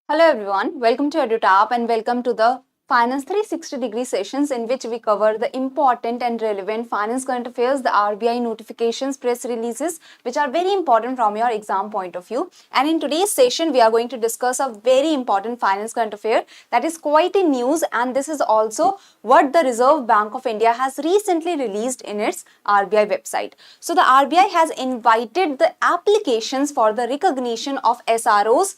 Hello everyone, welcome to EduTap and welcome to the Finance 360-degree sessions in which we cover the important and relevant finance current affairs, the RBI notifications, press releases which are very important from your exam point of view. And in today's session, we are going to discuss a very important finance current affair that is quite in news, and this is also what the Reserve Bank of India has recently released in its RBI website. So the RBI has invited the applications for the recognition of SROs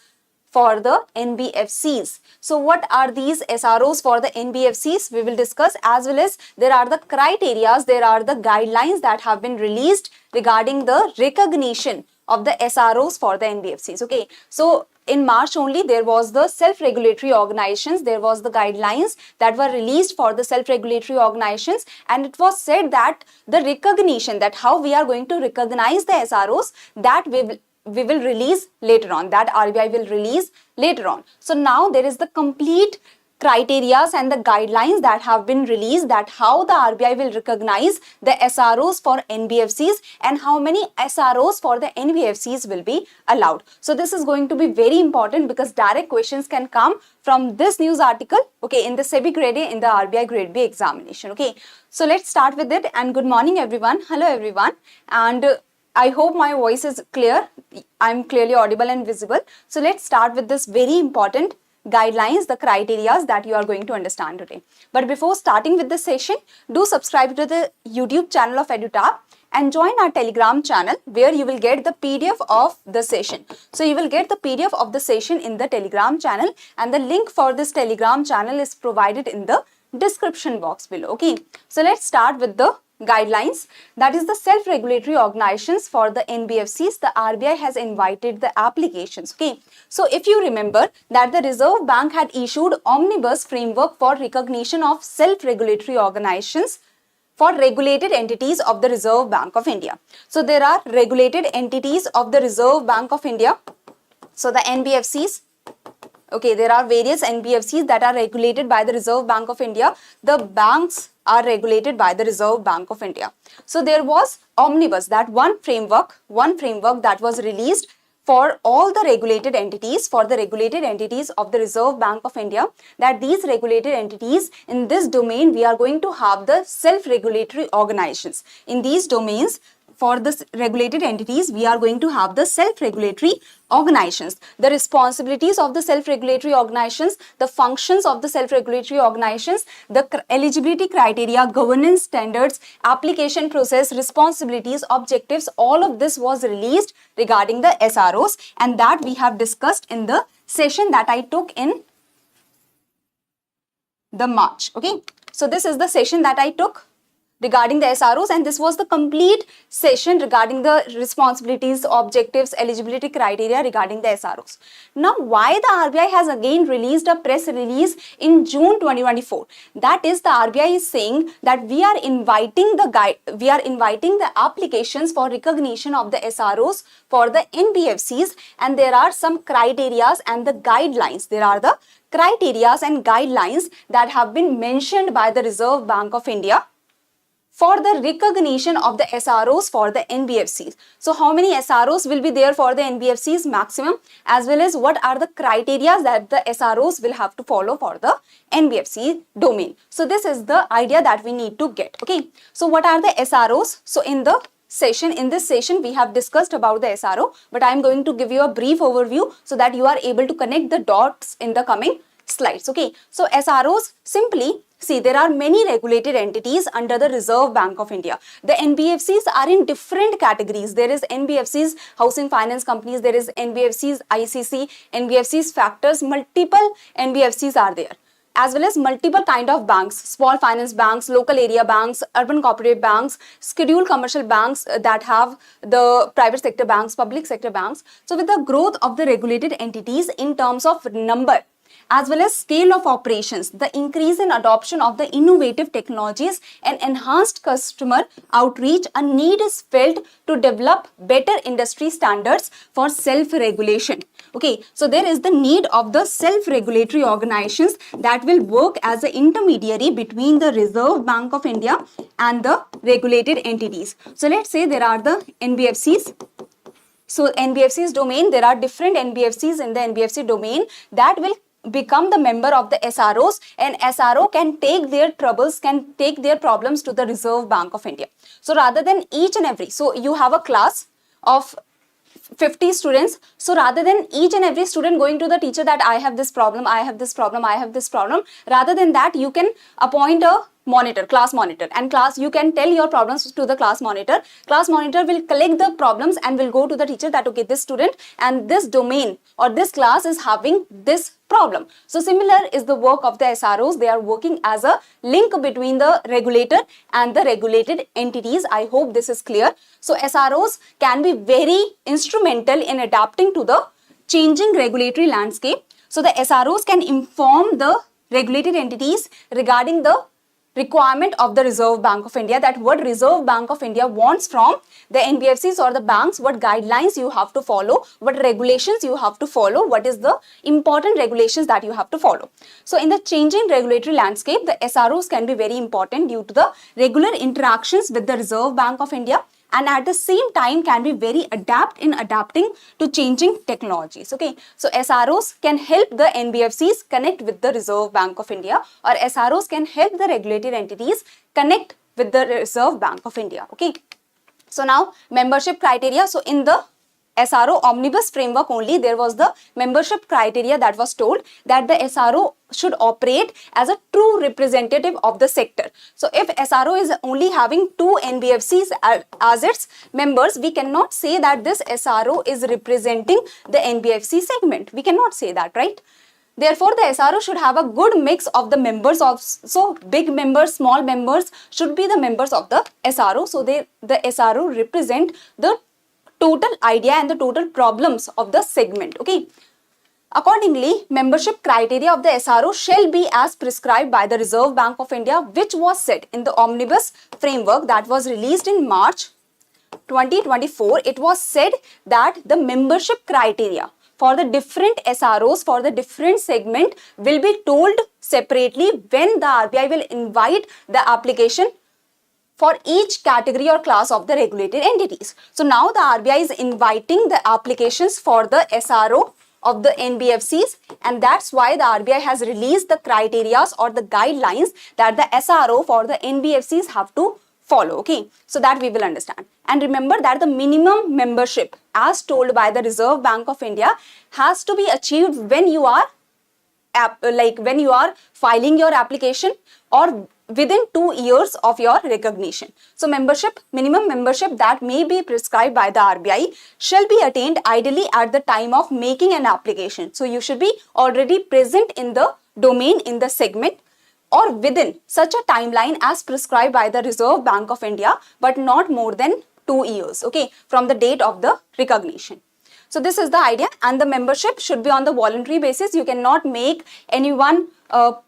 for the NBFCs. So what are these SROs for the NBFCs? We will discuss, as well as there are the criteria, there are the guidelines that have been released regarding the recognition of the SROs for the NBFCs. Okay, so in March only there was the self-regulatory organizations, there was the guidelines that were released for the self-regulatory organizations, and it was said that the recognition, that how we are going to recognize the SROs, that we will release later on, that RBI will release later on. So now there is the complete criteria and the guidelines that have been released, that how the RBI will recognize the SROs for NBFCs and how many SROs for the NBFCs will be allowed. So this is going to be very important because direct questions can come from this news article, okay, in the SEBI grade A, in the RBI grade B examination. Okay, so let's start with it. And good morning everyone. Hello everyone, and I hope my voice is clear. I'm clearly audible and visible. So let's start with this very important guidelines, the criteria that you are going to understand today. But before starting with the session, do subscribe to the YouTube channel of EduTap and join our Telegram channel where you will get the PDF of the session. So you will get the PDF of the session in the Telegram channel, and the link for this Telegram channel is provided in the description box below. Okay, so let's start with the guidelines. That is the self-regulatory organizations for the NBFCs. The RBI has invited the applications. Okay, so if you remember that the Reserve Bank had issued omnibus framework for recognition of self-regulatory organizations for regulated entities of the Reserve Bank of India. So there are regulated entities of the Reserve Bank of India. So the NBFCs. Okay, there are various NBFCs that are regulated by the Reserve Bank of India. The banks are regulated by the Reserve Bank of India. So there was omnibus, that one framework that was released for all the regulated entities, for the regulated entities of the Reserve Bank of India, that these regulated entities, in this domain we are going to have the self-regulatory organizations. In these domains, for the regulated entities, we are going to have the self-regulatory organizations. The responsibilities of the self-regulatory organizations, the functions of the self-regulatory organizations, the eligibility criteria, governance standards, application process, responsibilities, objectives, all of this was released regarding the SROs, and that we have discussed in the session that I took in the March. Okay, so this is the session that I took regarding the SROs, and this was the complete session regarding the responsibilities, objectives, eligibility criteria regarding the SROs. Now, why the RBI has again released a press release in June 2024? That is, the RBI is saying that we are inviting the applications for recognition of the SROs for the NBFCs, and there are some criterias and the guidelines. There are the criterias and guidelines that have been mentioned by the Reserve Bank of India for the recognition of the SROs for the NBFCs. So how many SROs will be there for the NBFCs maximum, as well as what are the criteria that the SROs will have to follow for the NBFC domain. So this is the idea that we need to get. Okay, so what are the SROs? So in this session we have discussed about the SRO, but I am going to give you a brief overview so that you are able to connect the dots in the coming slides. Okay, so SROs, simply see, there are many regulated entities under the Reserve Bank of India. The NBFCs are in different categories. There is NBFCs, housing finance companies, there is NBFCs, ICC, NBFCs factors, multiple NBFCs are there, as well as multiple kind of banks, small finance banks, local area banks, urban cooperative banks, scheduled commercial banks that have the private sector banks, public sector banks. So with the growth of the regulated entities in terms of number, as well as scale of operations, the increase in adoption of the innovative technologies and enhanced customer outreach, a need is felt to develop better industry standards for self-regulation. Okay, so there is the need of the self-regulatory organizations that will work as an intermediary between the Reserve Bank of India and the regulated entities. So let's say there are the NBFCs. So NBFC's domain, there are different NBFCs in the NBFC domain that will become the member of the SROs, and SRO can take their troubles, can take their problems to the Reserve Bank of India. So rather than each and every, so you have a class of 50 students. So rather than each and every student going to the teacher that I have this problem, I have this problem, I have this problem, rather than that, you can appoint a monitor, class monitor, and class, you can tell your problems to the class monitor. Class monitor will collect the problems and will go to the teacher that, okay, this student and this domain or this class is having this problem. So similar is the work of the SROs. They are working as a link between the regulator and the regulated entities. I hope this is clear. So SROs can be very instrumental in adapting to the changing regulatory landscape. So the SROs can inform the regulated entities regarding the requirement of the Reserve Bank of India, that what Reserve Bank of India wants from the NBFCs or the banks, what guidelines you have to follow, what regulations you have to follow, what is the important regulations that you have to follow. So in the changing regulatory landscape, the SROs can be very important due to the regular interactions with the Reserve Bank of India, and at the same time can be very adept in adapting to changing technologies. Okay, so SROs can help the NBFCs connect with the Reserve Bank of India, or SROs can help the regulated entities connect with the Reserve Bank of India. Okay, so now membership criteria. So in the SRO omnibus framework only, there was the membership criteria that was told that the SRO should operate as a true representative of the sector. So if SRO is only having 2 NBFCs as its members, we cannot say that this SRO is representing the NBFC segment. We cannot say that, right? Therefore, the SRO should have a good mix of the members of, so big members, small members should be the members of the SRO. So the SRO represent the total idea and the total problems of the segment. Okay. Accordingly, membership criteria of the SRO shall be as prescribed by the Reserve Bank of India, which was set in the omnibus framework that was released in March 2024. It was said that the membership criteria for the different SROs for the different segment will be told separately when the RBI will invite the application for each category or class of the regulated entities. So now the RBI is inviting the applications for the SRO of the NBFCs, and that's why the RBI has released the criteria or the guidelines that the SRO for the NBFCs have to follow. Okay, so that we will understand. And remember that the minimum membership as told by the Reserve Bank of India has to be achieved when you are when you are filing your application or within 2 years of your recognition. So minimum membership that may be prescribed by the RBI shall be attained ideally at the time of making an application. So you should be already present in the domain, in the segment, or within such a timeline as prescribed by the Reserve Bank of India, but not more than 2 years, okay, from the date of the recognition. So this is the idea, and the membership should be on the voluntary basis. You cannot make anyone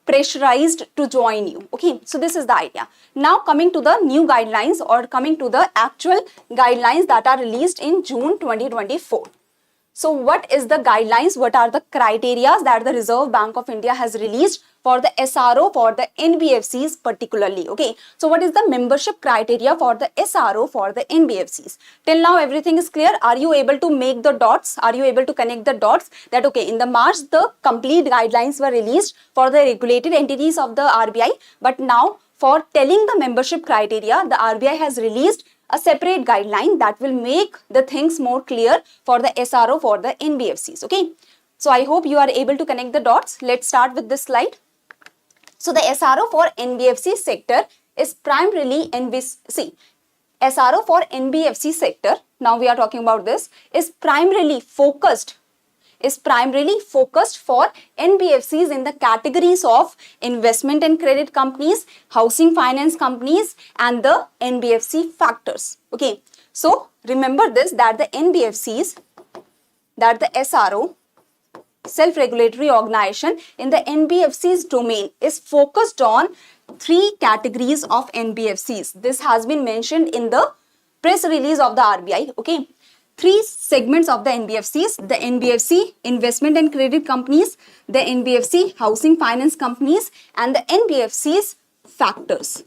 pressurized to join you. Okay, so this is the idea. Now coming to the new guidelines or coming to the actual guidelines that are released in June 2024. So what is the guidelines? What are the criteria that the Reserve Bank of India has released for the SRO for the NBFCs particularly? Okay, so what is the membership criteria for the SRO for the NBFCs? Till now everything is clear. Are you able to make the dots? Are you able to connect the dots that okay, in the March the complete guidelines were released for the regulated entities of the RBI, but now for telling the membership criteria, the RBI has released a separate guideline that will make the things more clear for the SRO for the NBFCs. Okay, so I hope you are able to connect the dots. Let's start with this slide. So the SRO for NBFC sector is primarily SRO for NBFC sector, now we are talking about this, is primarily focused for NBFCs in the categories of investment and credit companies, housing finance companies, and the NBFC factors. Okay, so remember this, that the NBFCs, that the SRO, self-regulatory organization in the NBFC's domain, is focused on 3 categories of NBFCs. This has been mentioned in the press release of the RBI. Okay, 3 segments of the NBFCs: the NBFC investment and credit companies, the NBFC housing finance companies, and the NBFC's factors.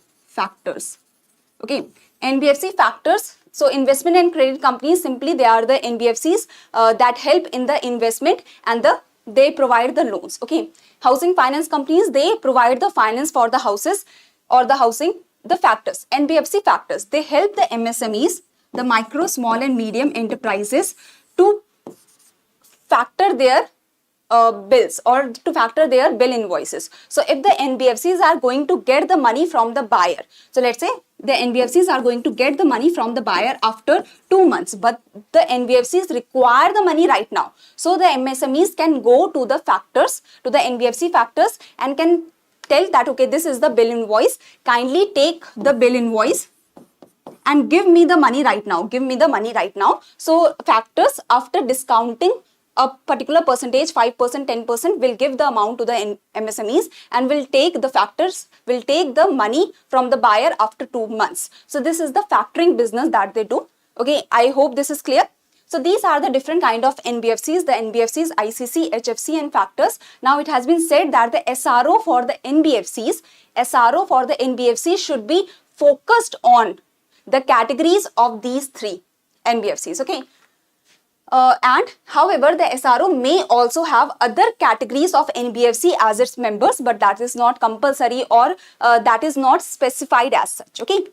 Okay, NBFC factors So investment and credit companies, simply they are the NBFCs that help in the investment and they provide the loans. Okay, housing finance companies, they provide the finance for the houses or the housing. The factors, NBFC factors, they help the MSMEs, the micro, small and medium enterprises to factor their bills or to factor their bill invoices. So if the NBFCs are going to get the money from the buyer, so let's say the NBFCs are going to get the money from the buyer after 2 months, but the NBFCs require the money right now. So the MSMEs can go to the factors, to the NBFC factors, and can tell that, okay, this is the bill invoice, kindly take the bill invoice and give me the money right now, give me the money right now. So factors, after discounting a particular percentage, 5%, 10%, will give the amount to the MSMEs and will take the factors, will take the money from the buyer after 2 months. So this is the factoring business that they do. Okay, I hope this is clear. So these are the different kind of NBFCs, the NBFCs, ICC, HFC and factors. Now it has been said that the SRO for the NBFCs, SRO for the NBFCs should be focused on the categories of these 3 NBFCs. Okay. And however, the SRO may also have other categories of NBFC as its members, but that is not compulsory or that is not specified as such. Okay.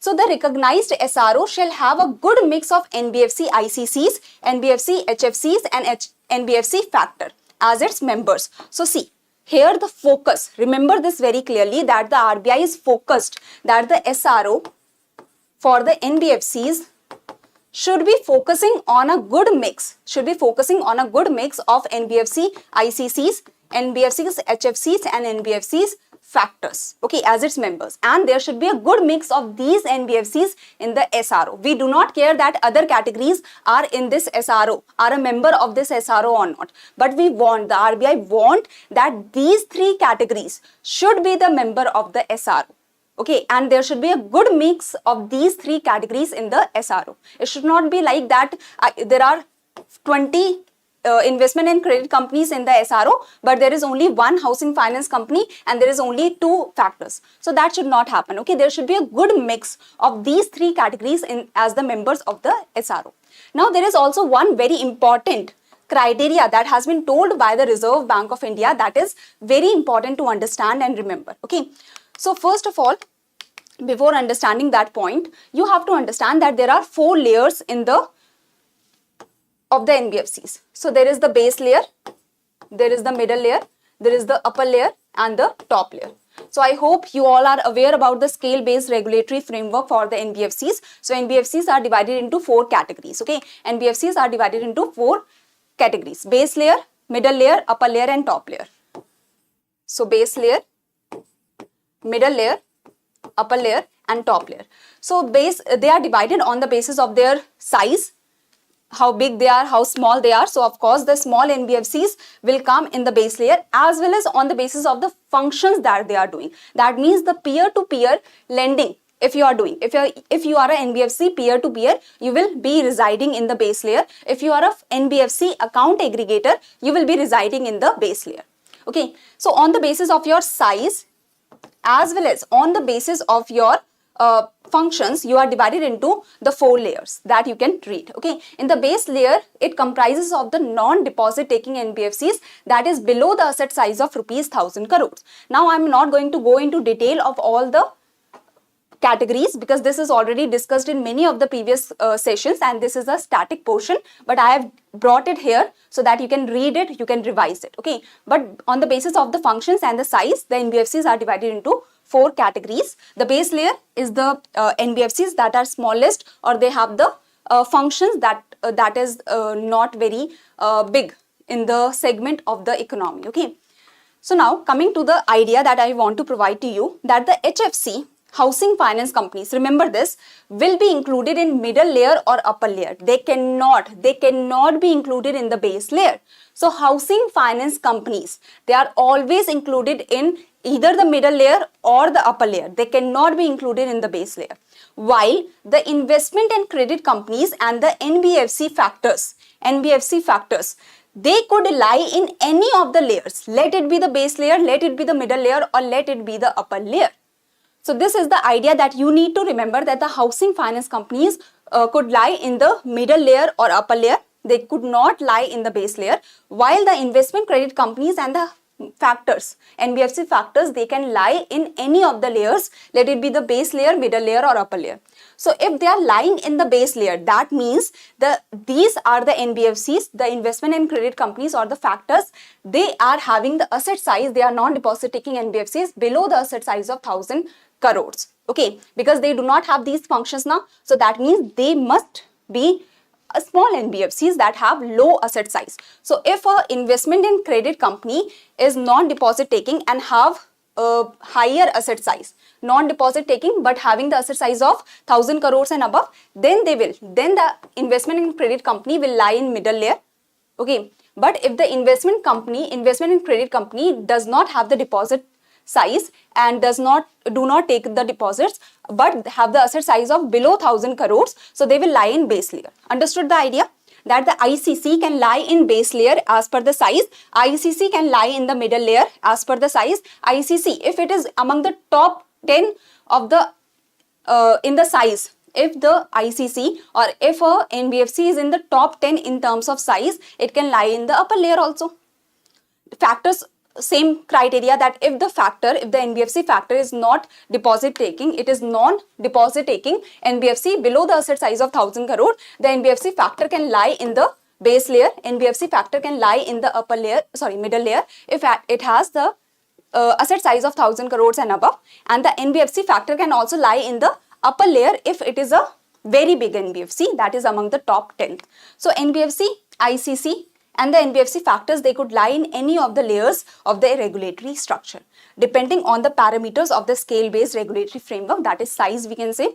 So the recognized SRO shall have a good mix of NBFC ICCs, NBFC HFCs and NBFC factor as its members. So see, here the focus, remember this very clearly, that the RBI is focused that the SRO for the NBFCs should be focusing on a good mix, should be focusing on a good mix of NBFC ICCs, NBFCs HFCs and NBFCs factors, okay, as its members, and there should be a good mix of these NBFCs in the SRO. We do not care that other categories are in this SRO, are a member of this SRO or not, but we want, the RBI want that these 3 categories should be the member of the SRO. Okay, and there should be a good mix of these 3 categories in the SRO. It should not be like that there are 20 investment and credit companies in the SRO, but there is only 1 housing finance company and there is only 2 factors. So that should not happen. Okay, there should be a good mix of these 3 categories in as the members of the SRO. Now there is also one very important criteria that has been told by the Reserve Bank of India that is very important to understand and remember. Okay, so first of all, before understanding that point, you have to understand that there are 4 layers in the of the NBFCs. So there is the base layer, there is the middle layer, there is the upper layer and the top layer. So I hope you all are aware about the scale-based regulatory framework for the NBFCs. So NBFCs are divided into 4 categories. Okay, NBFCs are divided into 4 categories: base layer, middle layer, upper layer and top layer. So base layer, middle layer, upper layer and top layer. So they are divided on the basis of their size, how big they are, how small they are. So of course the small NBFCs will come in the base layer, as well as on the basis of the functions that they are doing. That means the peer-to-peer lending, if you are doing, if you are a NBFC peer-to-peer, you will be residing in the base layer. If you are a NBFC account aggregator, you will be residing in the base layer. Okay, so on the basis of your size as well as on the basis of your functions, you are divided into the 4 layers that you can read. Okay, in the base layer, it comprises of the non-deposit taking NBFCs that is below the asset size of ₹1,000 crores. Now I am not going to go into detail of all the categories because this is already discussed in many of the previous sessions and this is a static portion, but I have brought it here so that you can read it, you can revise it. Okay, but on the basis of the functions and the size, the NBFCs are divided into 4 categories. The base layer is the NBFCs that are smallest, or they have the functions that is not very big in the segment of the economy. Okay, so now coming to the idea that I want to provide to you, that the HFC, housing finance companies, remember this, will be included in middle layer or upper layer. They cannot be included in the base layer. So housing finance companies, they are always included in either the middle layer or the upper layer. They cannot be included in the base layer. While the investment and credit companies and the NBFC factors, they could lie in any of the layers. Let it be the base layer, let it be the middle layer, or let it be the upper layer. So this is the idea that you need to remember, that the housing finance companies could lie in the middle layer or upper layer. They could not lie in the base layer, while the investment credit companies and the factors, NBFC factors, they can lie in any of the layers, let it be the base layer, middle layer or upper layer. So if they are lying in the base layer, that means these are the NBFCs, the investment and credit companies or the factors, they are having the asset size, they are non-deposit taking NBFCs below the asset size of 1000 crores. Okay, because they do not have these functions now, so that means they must be a small NBFCs that have low asset size. So if a investment in credit company is non-deposit taking and have a higher asset size, non-deposit taking but having the asset size of 1000 crores and above, then the investment in credit company will lie in middle layer. Okay, but if the investment in credit company does not have the deposit size and do not take the deposits but have the asset size of below 1000 crores, so they will lie in base layer. Understood the idea? That the ICC can lie in base layer as per the size, ICC can lie in the middle layer as per the size. ICC, if it is among the top 10 of the in the size, if the ICC or if a NBFC is in the top 10 in terms of size, it can lie in the upper layer also. Factors, same criteria, that if the NBFC factor is not deposit taking, it is non-deposit taking NBFC below the asset size of 1000 crore, the NBFC factor can lie in the base layer, NBFC factor can lie in the middle layer if it has the asset size of 1000 crores and above, and the NBFC factor can also lie in the upper layer if it is a very big NBFC that is among the top 10. So NBFC, ICC and the NBFC factors, they could lie in any of the layers of the regulatory structure depending on the parameters of the scale-based regulatory framework, that is size we can say,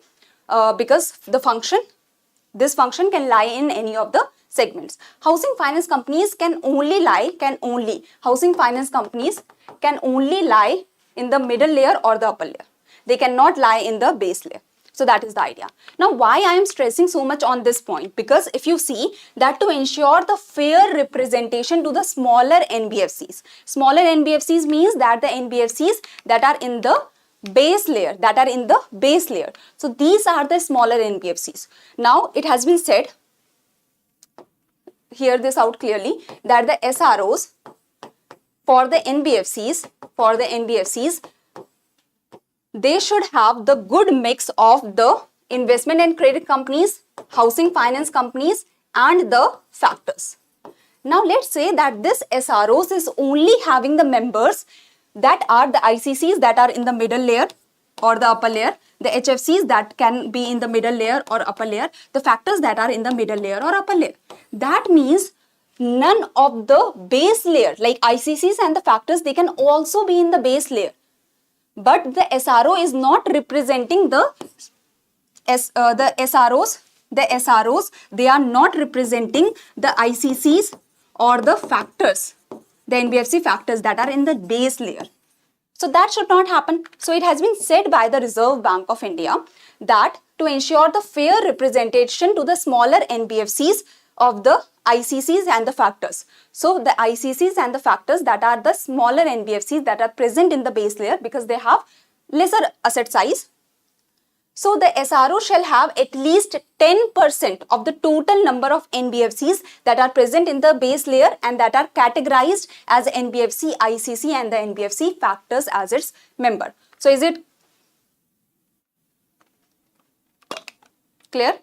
because this function can lie in any of the segments. Housing finance companies can only lie in the middle layer or the upper layer. They cannot lie in the base layer. So that is the idea. Now why I am stressing so much on this point? Because if you see that to ensure the fair representation to the smaller NBFCs. Smaller NBFCs means that the NBFCs that are in the base layer, So these are the smaller NBFCs. Now it has been said, hear this out clearly, that the SROs for the NBFCs, they should have the good mix of the investment and credit companies, housing finance companies and the factors. Now let's say that this SROs is only having the members that are the ICCs that are in the middle layer or the upper layer, the HFCs that can be in the middle layer or upper layer, the factors that are in the middle layer or upper layer. That means none of the base layer like ICCs and the factors, they can also be in the base layer. But the SRO is not representing the SROs, they are not representing the ICCs or the factors, the NBFC factors that are in the base layer. So that should not happen. So it has been said by the Reserve Bank of India that to ensure the fair representation to the smaller NBFCs of the ICCs and the factors. So the ICCs and the factors that are the smaller NBFCs that are present in the base layer because they have lesser asset size. So the SRO shall have at least 10% of the total number of NBFCs that are present in the base layer and that are categorized as NBFC, ICC and the NBFC factors as its member. So is it clear?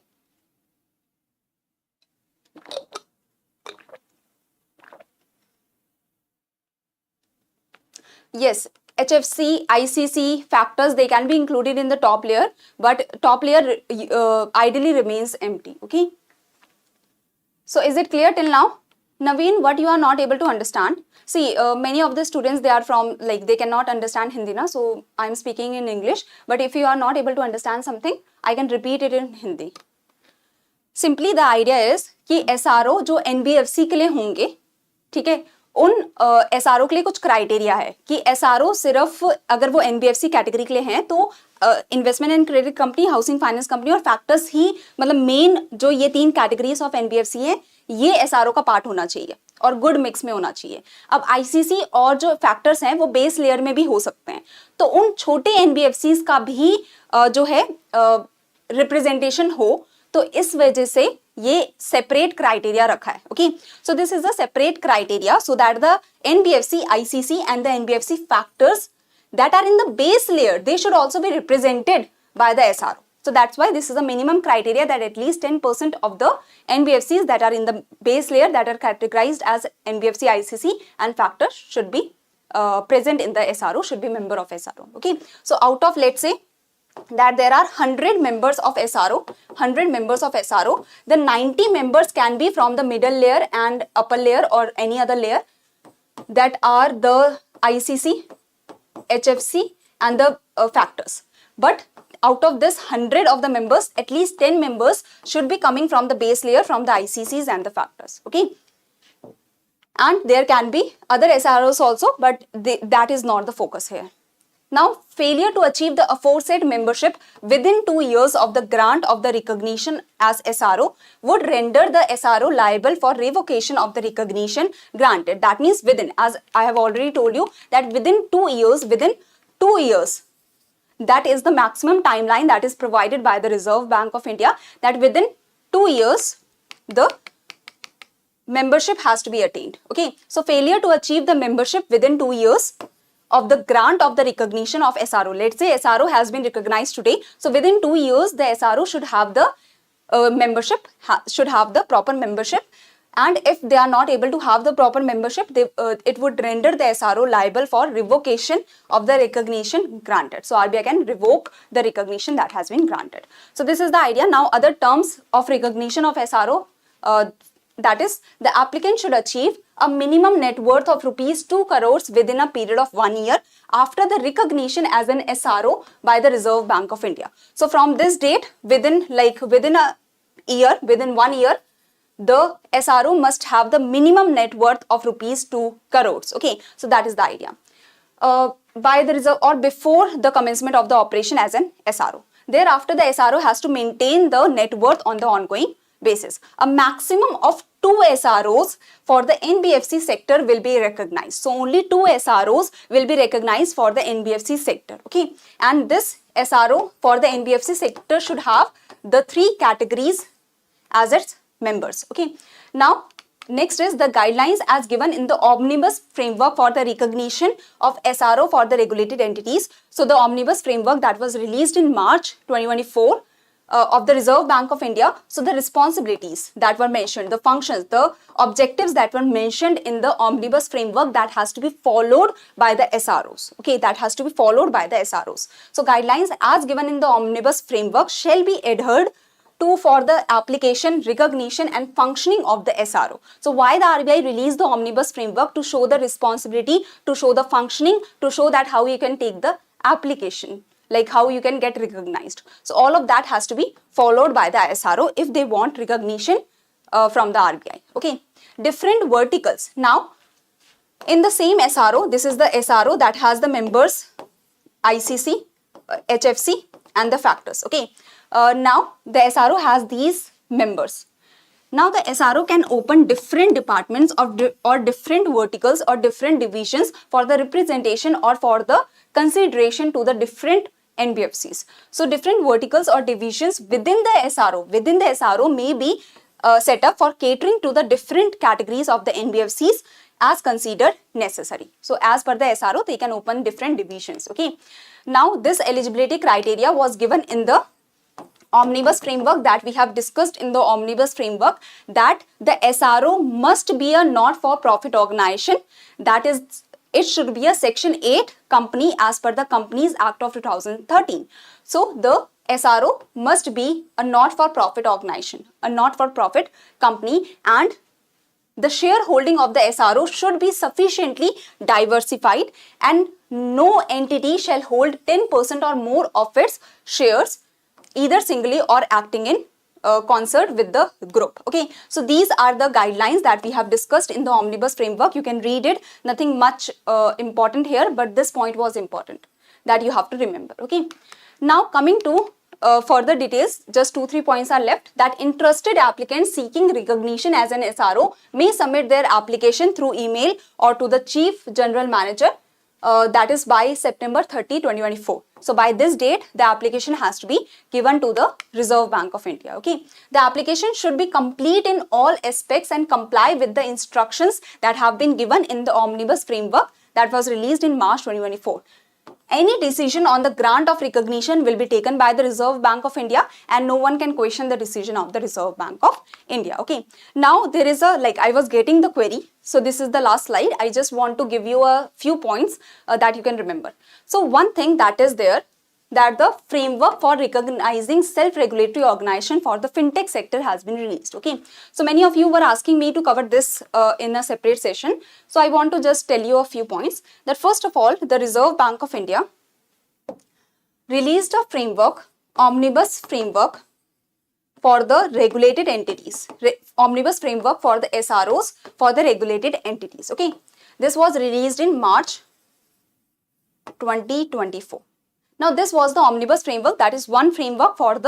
Yes, HFC, ICC factors, they can be included in the top layer, but top layer ideally remains empty. Okay. So is it clear till now? Naveen, what you are not able to understand? See, many of the students, they are from, like, they cannot understand Hindi na, so I am speaking in English. But if you are not able to understand something, I can repeat it in Hindi. Simply the idea is कि SRO जो NBFC के लिए होंगे, ठीक है, उन SRO के लिए कुछ क्राइटेरिया है कि SRO सिर्फ अगर वो NBFC कैटेगरी के लिए हैं तो investment and credit company, housing finance company और फैक्टर्स ही, मतलब मेन जो ये तीन कैटेगरीज ऑफ NBFC है, ये SRO का पार्ट होना चाहिए और गुड मिक्स में होना चाहिए. अब ICC और जो फैक्टर्स हैं वो बेस लेयर में भी हो सकते हैं, तो उन छोटे NBFCs का भी जो है रिप्रेजेंटेशन हो, तो इस वजह से ये सेपरेट क्राइटेरिया रखा है. Okay, so this is the separate criteria so that the NBFC, ICC and the NBFC factors that are in the base layer, they should also be represented by the SRO. So that's why this is a minimum criteria that at least 10% of the NBFCs that are in the base layer that are categorized as NBFC, ICC and factors should be present in the SRO, should be member of SRO. Okay, so out of, let's say that there are 100 members of SRO, 100 members of SRO, the 90 members can be from the middle layer and upper layer or any other layer, that are the ICC, HFC and the factors. But out of this 100 of the members, at least 10 members should be coming from the base layer, from the ICCs and the factors. Okay, and there can be other SROs also, but that is not the focus here. Now, failure to achieve the aforesaid membership within 2 years of the grant of the recognition as SRO would render the SRO liable for revocation of the recognition granted. That means within, as I have already told you, that within 2 years, that is the maximum timeline that is provided by the Reserve Bank of India, that within 2 years, the membership has to be attained. Okay, so failure to achieve the membership within 2 years of the grant of the recognition of SRO. Let's say SRO has been recognized today. So within 2 years, the SRO should have the membership, should have the proper membership. And if they are not able to have the proper membership, it would render the SRO liable for revocation of the recognition granted. So RBI can revoke the recognition that has been granted. So this is the idea. Now other terms of recognition of SRO, that is, the applicant should achieve a minimum net worth of rupees 2 crores within a period of 1 year after the recognition as an SRO by the Reserve Bank of India. So from this date, within a year, within 1 year, the SRO must have the minimum net worth of rupees 2 crores. Okay, so that is the idea. By the Reserve or before the commencement of the operation as an SRO. Thereafter, the SRO has to maintain the net worth on the ongoing basis. A maximum of 2 SROs for the NBFC sector will be recognized. So only 2 SROs will be recognized for the NBFC sector. Okay, and this SRO for the NBFC sector should have the 3 categories as its members. Okay, now next is the guidelines as given in the omnibus framework for the recognition of SRO for the regulated entities. So the omnibus framework that was released in March 2024 of the Reserve Bank of India. So the responsibilities that were mentioned, the functions, the objectives that were mentioned in the omnibus framework, that has to be followed by the SROs. Okay, that has to be followed by the SROs. So guidelines as given in the omnibus framework shall be adhered to for the application, recognition and functioning of the SRO. So why the RBI released the omnibus framework? To show the responsibility, to show the functioning, to show that how you can take the application, like how you can get recognized. So all of that has to be followed by the SRO if they want recognition from the RBI. Okay, different verticals. Now in the same SRO, this is the SRO that has the members ICC, HFC and the factors. Okay, now the SRO has these members. Now the SRO can open different departments or different verticals or different divisions for the representation or for the consideration to the different NBFCs. So different verticals or divisions within the SRO may be set up for catering to the different categories of the NBFCs as considered necessary. So as per the SRO, they can open different divisions. Okay, now this eligibility criteria was given in the omnibus framework that we have discussed in the omnibus framework, that the SRO must be a not-for-profit organization, that is, it should be a Section 8 company as per the Companies Act of 2013. So the SRO must be a not-for-profit organization, a not-for-profit company, and the shareholding of the SRO should be sufficiently diversified and no entity shall hold 10% or more of its shares either singly or acting in concert with the group. Okay, so these are the guidelines that we have discussed in the omnibus framework. You can read it, nothing much important here, but this point was important that you have to remember. Okay, now coming to further details, just 2-3 points are left. That interested applicants seeking recognition as an SRO may submit their application through email or to the Chief General Manager that is by September 30, 2024. So by this date, the application has to be given to the Reserve Bank of India. Okay, the application should be complete in all aspects and comply with the instructions that have been given in the Omnibus Framework that was released in March 2024. Any decision on the grant of recognition will be taken by the Reserve Bank of India, and no one can question the decision of the Reserve Bank of India. Okay, now there is a, like, I was getting the query, so this is the last slide. I just want to give you a few points that you can remember. So one thing that is there, that the framework for recognizing self-regulatory organization for the fintech sector has been released. Okay, so many of you were asking me to cover this in a separate session. So I want to just tell you a few points. That first of all, the Reserve Bank of India released a framework, Omnibus Framework for the regulated entities, Omnibus Framework for the SROs for the regulated entities. Okay, this was released in March 2024. Now this was the Omnibus Framework, that is one framework for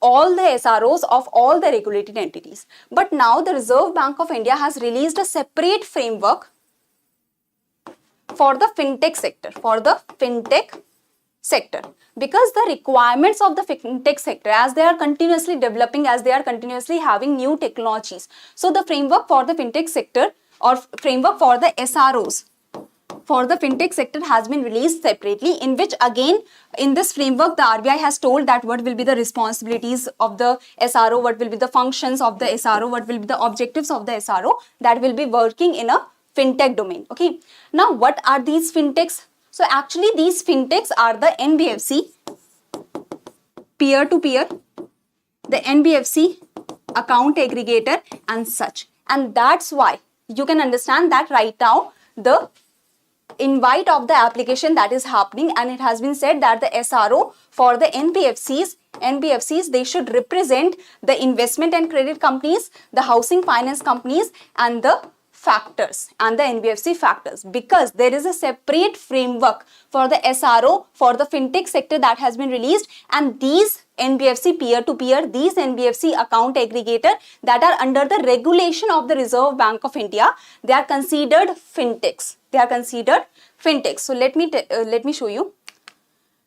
all the SROs of all the regulated entities. But now the Reserve Bank of India has released a separate framework for the fintech sector, because the requirements of the fintech sector, as they are continuously developing, as they are continuously having new technologies. So the framework for the fintech sector, or framework for the SROs for the fintech sector, has been released separately, in which again in this framework the RBI has told that what will be the responsibilities of the SRO, what will be the functions of the SRO, what will be the objectives of the SRO that will be working in a fintech domain. Okay, now what are these fintechs? So actually these fintechs are the NBFC peer-to-peer, the NBFC account aggregator and such. And that's why you can understand that right now the invite of the application that is happening, and it has been said that the SRO for the NBFCs, they should represent the investment and credit companies, the housing finance companies and the factors and the NBFC factors, because there is a separate framework for the SRO for the fintech sector that has been released, and these NBFC peer-to-peer, these NBFC account aggregator that are under the regulation of the Reserve Bank of India, they are considered fintechs. They are considered fintechs. So let me show you.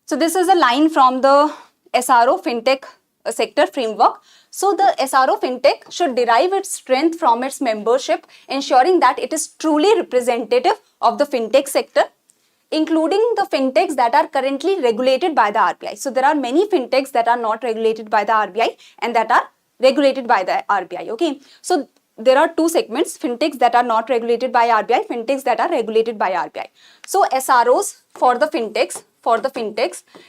So this is a line from the SRO fintech sector framework. So the SRO fintech should derive its strength from its membership, ensuring that it is truly representative of the fintech sector, including the fintechs that are currently regulated by the RBI. So there are many fintechs that are not regulated by the RBI and that are regulated by the RBI. Okay, so there are two segments: fintechs that are not regulated by RBI, fintechs that are regulated by RBI. So SROs for the fintechs,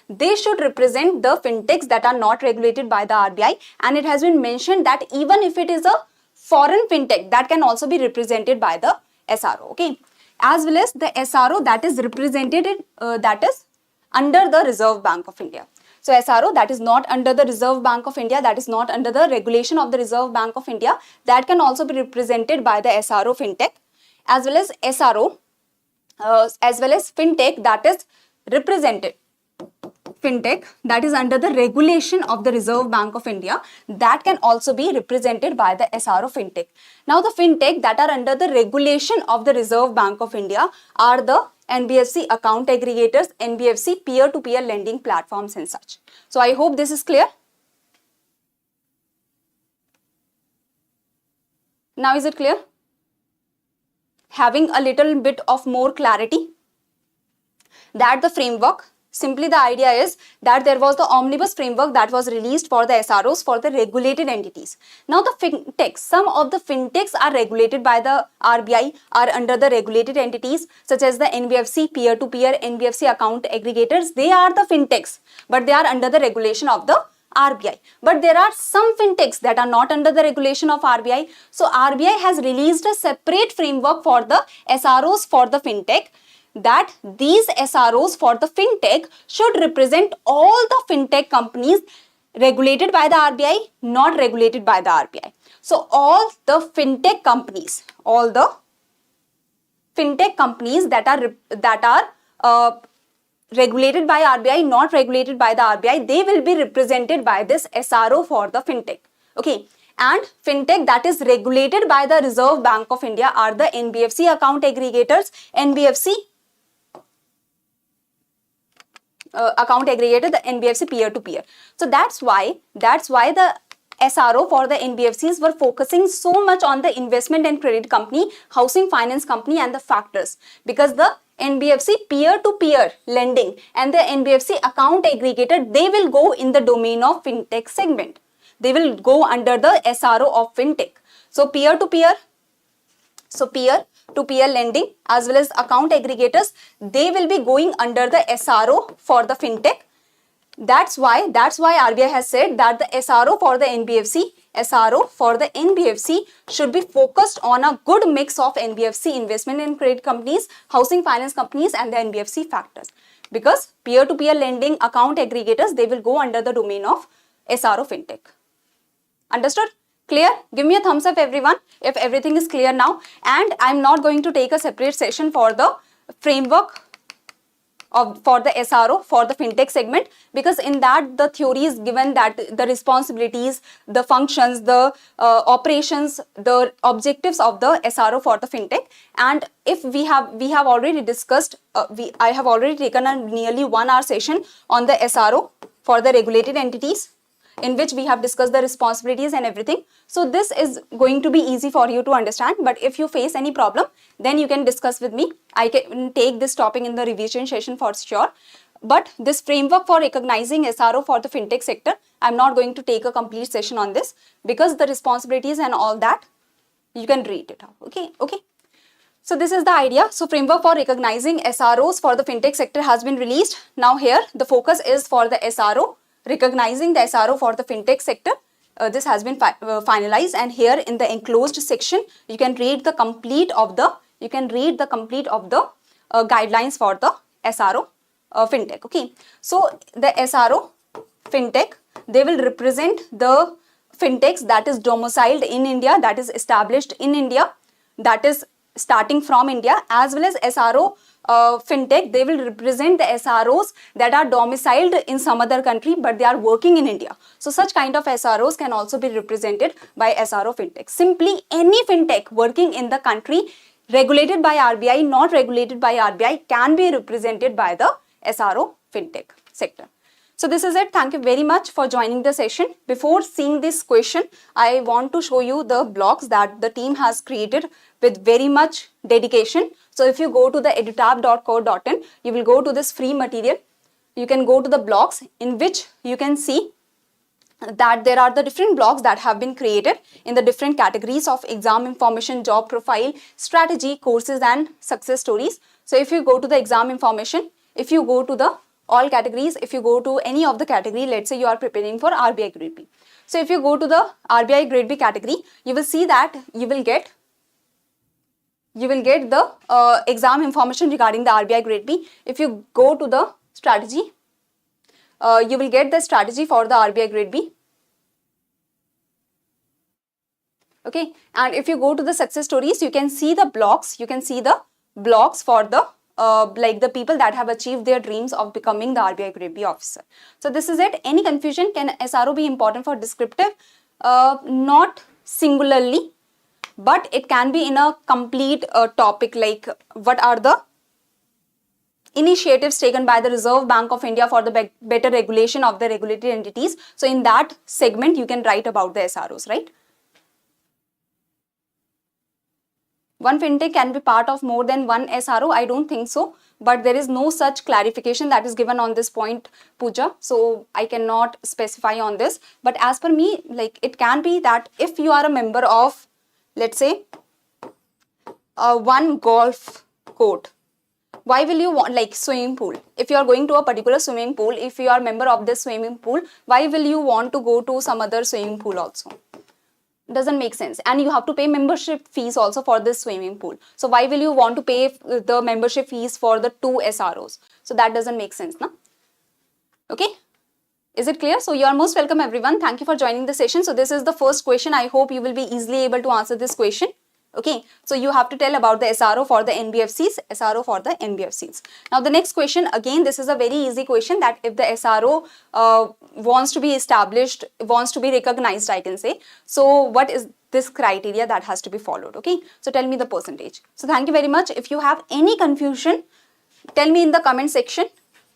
they should represent the fintechs that are not regulated by the RBI, and it has been mentioned that even if it is a foreign fintech, that can also be represented by the SRO. Okay, as well as the SRO that is represented that is under the Reserve Bank of India. So SRO that is not under the Reserve Bank of India, that is not under the regulation of the Reserve Bank of India, that can also be represented by the SRO fintech, as well as SRO as well as fintech that is represented, fintech that is under the regulation of the Reserve Bank of India, that can also be represented by the SRO fintech. Now the fintech that are under the regulation of the Reserve Bank of India are the NBFC account aggregators, NBFC peer-to-peer lending platforms and such. So I hope this is clear. Now is it clear? Having a little bit of more clarity that the framework, simply the idea is that there was the Omnibus Framework that was released for the SROs for the regulated entities. Now the fintechs, some of the fintechs are regulated by the RBI, are under the regulated entities such as the NBFC peer-to-peer, NBFC account aggregators. They are the fintechs, but they are under the regulation of the RBI. But there are some fintechs that are not under the regulation of RBI. So RBI has released a separate framework for the SROs for the fintech, that these SROs for the fintech should represent all the fintech companies regulated by the RBI, not regulated by the RBI. So all the fintech companies, that are regulated by RBI, not regulated by the RBI, they will be represented by this SRO for the fintech. Okay, and fintech that is regulated by the Reserve Bank of India are the NBFC account aggregators, NBFC account aggregator, the NBFC peer-to-peer. So that's why the SRO for the NBFCs were focusing so much on the investment and credit company, housing finance company and the factors, because the NBFC peer-to-peer lending and the NBFC account aggregator, they will go in the domain of fintech segment. They will go under the SRO of fintech. So peer-to-peer lending as well as account aggregators, they will be going under the SRO for the fintech. That's why RBI has said that the SRO for the NBFC should be focused on a good mix of NBFC investment and credit companies, housing finance companies and the NBFC factors. Because peer-to-peer lending, account aggregators, they will go under the domain of SRO fintech. Understood? Clear? Give me a thumbs up everyone if everything is clear now. And I'm not going to take a separate session for the framework for the SRO for the fintech segment, because in that the theory is given, that the responsibilities, the functions, the operations, the objectives of the SRO for the fintech. And if we have already discussed, I have already taken a nearly 1 hour session on the SRO for the regulated entities, in which we have discussed the responsibilities and everything. So this is going to be easy for you to understand, but if you face any problem, then you can discuss with me. I can take this topic in the revision session for sure. But this framework for recognizing SRO for the fintech sector, I'm not going to take a complete session on this, because the responsibilities and all that, you can read it out. Okay. So this is the idea. So framework for recognizing SROs for the fintech sector has been released. Now here, the focus is for the SRO, recognizing the SRO for the fintech sector. This has been finalized, and here in the enclosed section you can read the complete of the guidelines for the SRO fintech. Okay, so the SRO fintech, they will represent the fintechs that is domiciled in India, that is established in India, that is starting from India, as well as SRO fintech, they will represent the SROs that are domiciled in some other country but they are working in India. So such kind of SROs can also be represented by SRO fintech. Simply any fintech working in the country, regulated by RBI, not regulated by RBI, can be represented by the SRO fintech sector. So this is it. Thank you very much for joining the session. Before seeing this question, I want to show you the blocks that the team has created with very much dedication. So if you go to the edutap.co.in, you will go to this free material. You can go to the blocks, in which you can see that there are the different blocks that have been created in the different categories of exam information, job profile, strategy, courses and success stories. So if you go to the exam information, if you go to the all categories, if you go to any of the category, let's say you are preparing for RBI grade B. So if you go to the RBI grade B category, you will see that you will get the exam information regarding the RBI grade B. If you go to the strategy, you will get the strategy for the RBI grade B. Okay, and if you go to the success stories, you can see the blocks. You can see the blocks for the like the people that have achieved their dreams of becoming the RBI grade B officer. So this is it. Any confusion? Can SRO be important for descriptive? Not singularly, but it can be in a complete topic, like what are the initiatives taken by the Reserve Bank of India for the better regulation of the regulated entities. So in that segment, you can write about the SROs, right? One fintech can be part of more than one SRO. I don't think so, but there is no such clarification that is given on this point, Pooja. So I cannot specify on this. But as per me, like it can be that if you are a member of, let's say, one golf court, why will you want, like swimming pool? If you are going to a particular swimming pool, if you are a member of this swimming pool, why will you want to go to some other swimming pool also? Doesn't make sense. And you have to pay membership fees also for this swimming pool. So why will you want to pay the membership fees for the two SROs? So that doesn't make sense, na? Okay. Is it clear? So you are most welcome everyone. Thank you for joining the session. So this is the first question. I hope you will be easily able to answer this question. Okay, so you have to tell about the SRO for the NBFCs, SRO for the NBFCs. Now the next question, again, this is a very easy question, that if the SRO wants to be established, wants to be recognized, I can say. So what is this criteria that has to be followed? Okay, so tell me the percentage. So thank you very much. If you have any confusion, tell me in the comment section.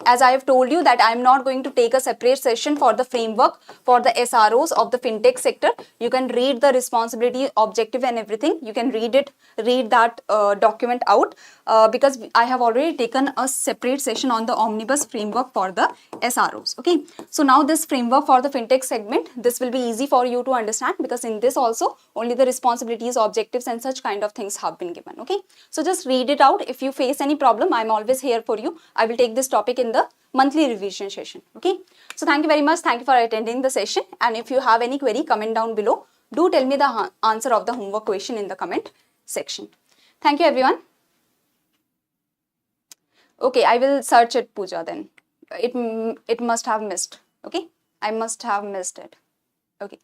as I have told you that I am not going to take a separate session for the framework for the SROs of the fintech sector. You can read the responsibility, objective and everything. You can read that document out because I have already taken a separate session on the omnibus framework for the SROs. Okay, so now this framework for the fintech segment, this will be easy for you to understand because in this also only the responsibilities, objectives and such kind of things have been given. Okay, so just read it out. If you face any problem, I am always here for you. I will take this topic in the monthly revision session. Okay, so thank you very much. Thank you for attending the session, and if you have any query, comment down below. Do tell me the answer of the homework question in the comment section. Thank you everyone. Okay, I will search it, Pooja, then. It must have missed. Okay, I must have missed it. Okay.